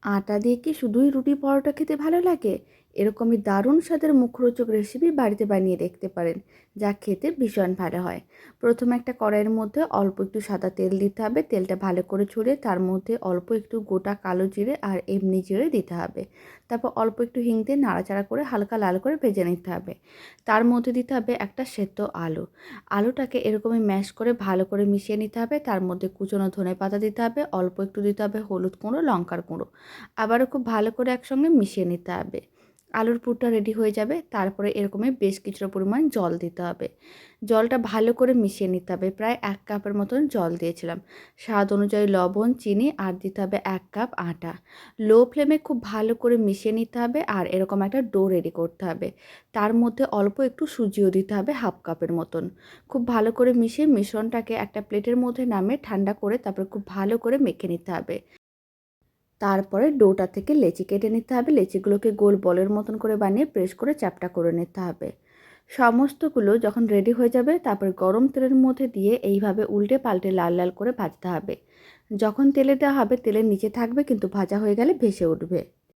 আটা দিয়ে কি শুধুই রুটি পরোটা খেতে ভালো লাগে? এরকমই দারুণ স্বাদের মুখরোচক রেসিপি বাড়িতে বানিয়ে দেখতে পারেন, যা খেতে ভীষণ ভালো হয়। প্রথমে একটা কড়াইয়ের মধ্যে অল্প একটু সাদা তেল দিতে হবে। তেলটা ভালো করে ছড়িয়ে তার মধ্যে অল্প একটু গোটা কালো জিরে আর এমনি জিরে দিতে হবে। তারপর অল্প একটু হিং দিয়ে নাড়াচাড়া করে হালকা লাল করে ভেজে নিতে হবে। তার মধ্যে দিতে হবে একটা সেদ্ধ আলু। আলুটাকে এরকমই ম্যাশ করে ভালো করে মিশিয়ে নিতে হবে। তার মধ্যে কুচনো ধনেপাতা দিতে হবে, অল্প একটু দিতে হবে হলুদ গুঁড়ো, লঙ্কার গুঁড়ো। আবারও খুব ভালো করে একসঙ্গে মিশিয়ে নিতে হবে। আলুর পুরটা রেডি হয়ে যাবে। তারপরে এরকমই বেশ কিছুটা পরিমাণ জল দিতে হবে। জলটা ভালো করে মিশিয়ে নিতে হবে। প্রায় ১ কাপের মতন জল দিয়েছিলাম। স্বাদ অনুযায়ী লবণ, চিনি আর দিতে হবে ১ কাপ আটা। লো ফ্লেমে খুব ভালো করে মিশিয়ে নিতে হবে আর এরকম একটা ডো রেডি করতে হবে। তার মধ্যে অল্প একটু সুজিও দিতে হবে ১/২ কাপের মতন। খুব ভালো করে মিশিয়ে মিশ্রণটাকে একটা প্লেটের মধ্যে নামিয়ে ঠান্ডা করে তারপরে খুব ভালো করে মেখে নিতে হবে। তারপরে ডোটা থেকে লেচি কেটে নিতে হবে। লেচিগুলোকে গোল বলের মতন করে বানিয়ে প্রেস করে চ্যাপ্টা করে নিতে হবে। সমস্তগুলো যখন রেডি হয়ে যাবে তারপর গরম তেলের মধ্যে দিয়ে এইভাবে উল্টে পাল্টে লাল লাল করে ভাজতে হবে। যখন তেলে দেওয়া হবে তেলের নিচে থাকবে কিন্তু ভাজা হয়ে গেলে ভেসে উঠবে।